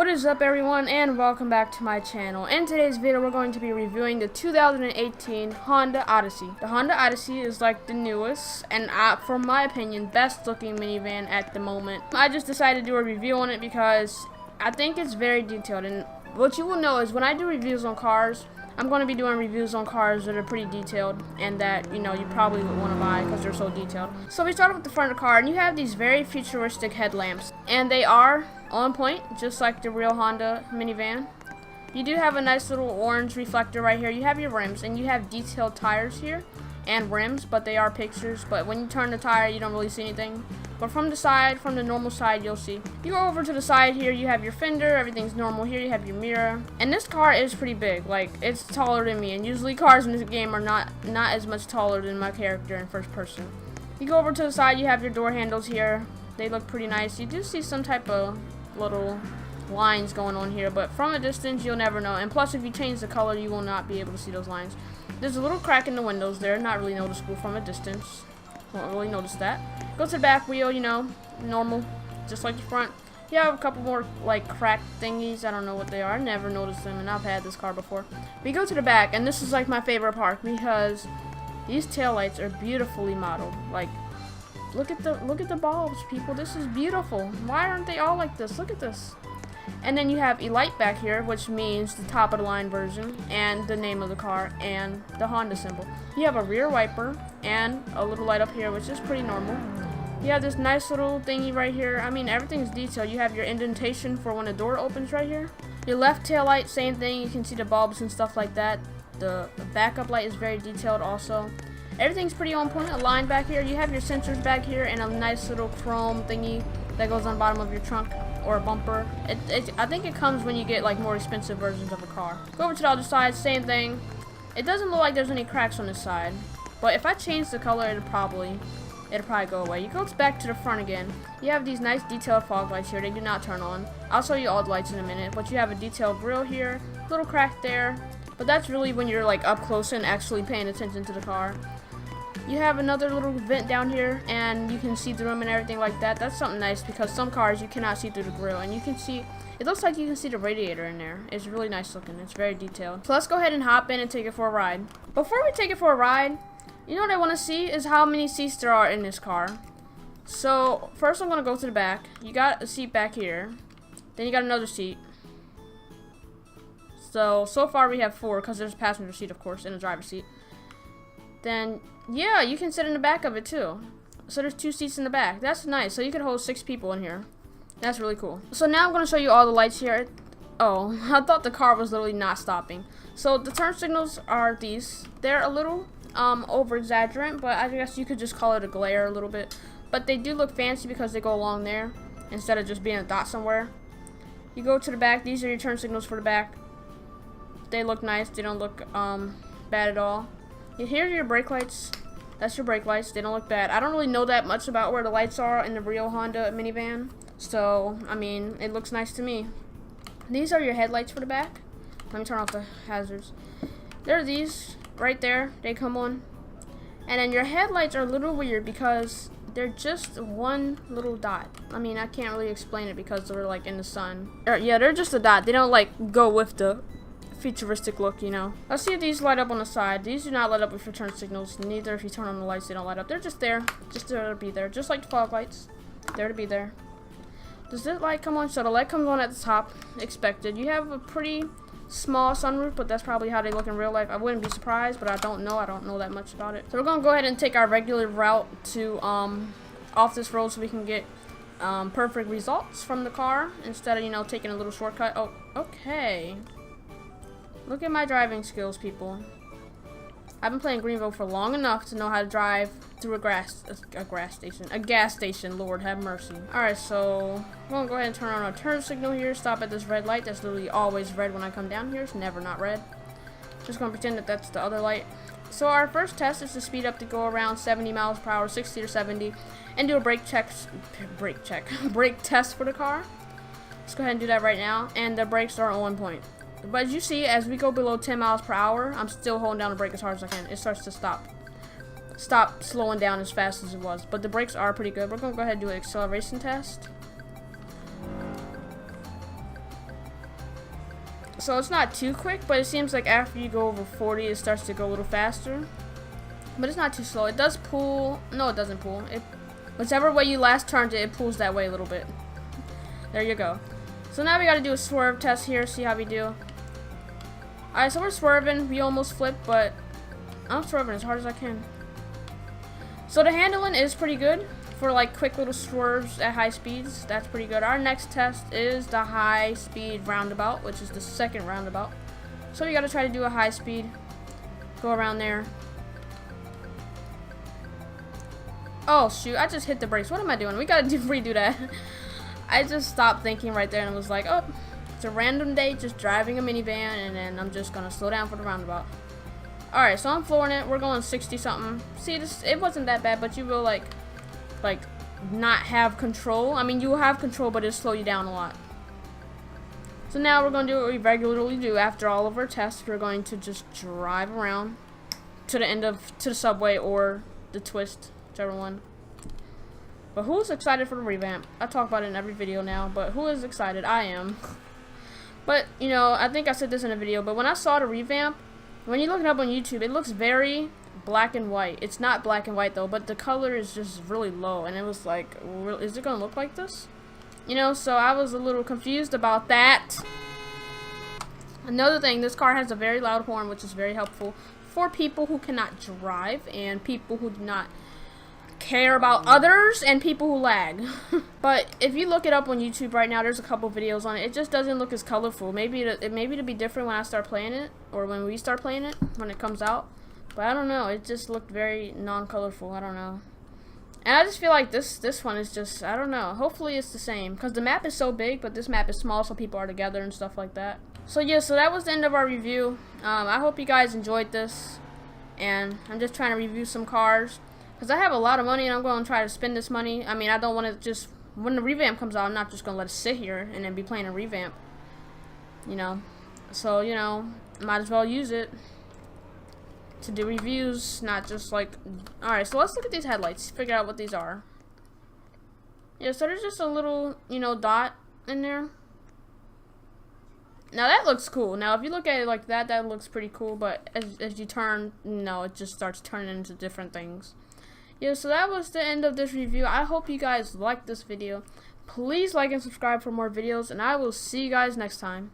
What is up, everyone, and welcome back to my channel. In today's video we're going to be reviewing the 2018 Honda Odyssey. The Honda Odyssey is like the newest and for my opinion best looking minivan at the moment. I just decided to do a review on it because I think it's very detailed, and what you will know is when I do reviews on cars, I'm going to be doing reviews on cars that are pretty detailed and that, you probably would want to buy because they're so detailed. So we start with the front of the car, and you have these very futuristic headlamps, and they are on point, just like the real Honda minivan. You do have a nice little orange reflector right here. You have your rims, and you have detailed tires here and rims, but they are pictures. But when you turn the tire, you don't really see anything. But from the side, from the normal side, you'll see. You go over to the side here, you have your fender, everything's normal here, you have your mirror. And this car is pretty big, like, it's taller than me, and usually cars in this game are not as much taller than my character in first person. You go over to the side, you have your door handles here. They look pretty nice. You do see some type of little lines going on here, but from a distance, you'll never know. And plus, if you change the color, you will not be able to see those lines. There's a little crack in the windows there, not really noticeable from a distance. Won't really notice that. Go to the back wheel, normal, just like the front. You have a couple more, like, cracked thingies. I don't know what they are. I never noticed them, and I've had this car before. We go to the back, and this is, like, my favorite part because these taillights are beautifully modeled. Like, look at the bulbs, people. This is beautiful. Why aren't they all like this? Look at this. And then you have a light back here, which means the top of the line version and the name of the car and the Honda symbol. You have a rear wiper and a little light up here, which is pretty normal. You have this nice little thingy right here. I mean, everything's detailed. You have your indentation for when the door opens right here. Your left tail light, same thing. You can see the bulbs and stuff like that. The backup light is very detailed also. Everything's pretty on point. A line back here. You have your sensors back here and a nice little chrome thingy that goes on the bottom of your trunk or a bumper. I think it comes when you get like more expensive versions of a car. Go over to the other side, same thing. It doesn't look like there's any cracks on this side, but if I change the color, it'll probably go away. You go back to the front again. You have these nice detailed fog lights here. They do not turn on. I'll show you all the lights in a minute, but you have a detailed grille here, little crack there, but that's really when you're like up close and actually paying attention to the car. You have another little vent down here, and you can see the room and everything like that. That's something nice because some cars you cannot see through the grille, and you can see, it looks like you can see the radiator in there. It's really nice looking. It's very detailed. So let's go ahead and hop in and take it for a ride. Before we take it for a ride, you know what I want to see is how many seats there are in this car. So first I'm going to go to the back. You got a seat back here. Then you got another seat. So far we have 4 because there's a passenger seat, of course, and a driver's seat. Then, yeah, you can sit in the back of it too. So there's 2 seats in the back. That's nice. So you could hold 6 people in here. That's really cool. So now I'm going to show you all the lights here. Oh, I thought the car was literally not stopping. So the turn signals are these. They're a little over exaggerant, but I guess you could just call it a glare a little bit. But they do look fancy because they go along there instead of just being a dot somewhere. You go to the back. These are your turn signals for the back. They look nice. They don't look bad at all. Here's your brake lights. That's your brake lights. They don't look bad. I don't really know that much about where the lights are in the real Honda minivan. So, I mean, it looks nice to me. These are your headlights for the back. Let me turn off the hazards. There are these right there. They come on. And then your headlights are a little weird because they're just one little dot. I mean, I can't really explain it because they're like in the sun. Yeah, they're just a dot. They don't like go with the futuristic look, Let's see if these light up on the side. These do not light up with your turn signals. Neither if you turn on the lights, they don't light up. They're just there. Just there to be there. Just like the fog lights. There to be there. Does this light come on? So the light comes on at the top. Expected. You have a pretty small sunroof, but that's probably how they look in real life. I wouldn't be surprised, but I don't know. I don't know that much about it. So we're going to go ahead and take our regular route to off this road so we can get perfect results from the car instead of, taking a little shortcut. Oh, okay. Look at my driving skills, people. I've been playing Greenville for long enough to know how to drive through a gas station. Lord have mercy. Alright, so I'm gonna go ahead and turn on our turn signal here. Stop at this red light. That's literally always red when I come down here. It's never not red. Just gonna pretend that that's the other light. So our first test is to speed up to go around 70 miles per hour, 60 or 70, and do a brake test for the car. Let's go ahead and do that right now. And the brakes are on point. But as you see, as we go below 10 miles per hour, I'm still holding down the brake as hard as I can. It starts to stop slowing down as fast as it was. But the brakes are pretty good. We're going to go ahead and do an acceleration test. So it's not too quick, but it seems like after you go over 40, it starts to go a little faster. But it's not too slow. It does pull. No, it doesn't pull. Whichever way you last turned it, it pulls that way a little bit. There you go. So now we gotta do a swerve test here, see how we do. Alright, so we're swerving. We almost flipped, but I'm swerving as hard as I can. So the handling is pretty good for like quick little swerves at high speeds. That's pretty good. Our next test is the high speed roundabout, which is the second roundabout. So you gotta try to do a high speed. Go around there. Oh shoot, I just hit the brakes. What am I doing? We gotta redo that. I just stopped thinking right there and was like, oh, it's a random day just driving a minivan, and then I'm just gonna slow down for the roundabout. Alright, so I'm flooring it. We're going 60 something. See, this, it wasn't that bad, but you will like not have control. I mean, you will have control, but it'll slow you down a lot. So now we're gonna do what we regularly do after all of our tests. We're going to just drive around to the subway or the twist, whichever one. But who's excited for the revamp? I talk about it in every video now, but who is excited? I am. But, you know, I think I said this in a video, but when I saw the revamp, when you look it up on YouTube, it looks very black and white. It's not black and white, though, but the color is just really low, and it was like, is it going to look like this? You know, so I was a little confused about that. Another thing, this car has a very loud horn, which is very helpful for people who cannot drive and people who do not care about others and people who lag. But if you look it up on YouTube right now, there's a couple videos on it. It just doesn't look as colorful. Maybe it'll be different when I start playing it, or when we start playing it, when it comes out. But I don't know. It just looked very non-colorful. I don't know. And I just feel like this one is just, I don't know. Hopefully it's the same, because the map is so big, but this map is small, so people are together and stuff like that. So yeah, so that was the end of our review. I hope you guys enjoyed this, and I'm just trying to review some cars. Because I have a lot of money and I'm going to try to spend this money. I mean, I don't want to just, when the revamp comes out, I'm not just going to let it sit here and then be playing a revamp. You know. So, you know, might as well use it to do reviews, not just like, alright, so let's look at these headlights, figure out what these are. Yeah, so there's just a little, you know, dot in there. Now that looks cool. Now if you look at it like that, that looks pretty cool, but as you turn, no, it just starts turning into different things. Yeah, so that was the end of this review. I hope you guys liked this video. Please like and subscribe for more videos, and I will see you guys next time.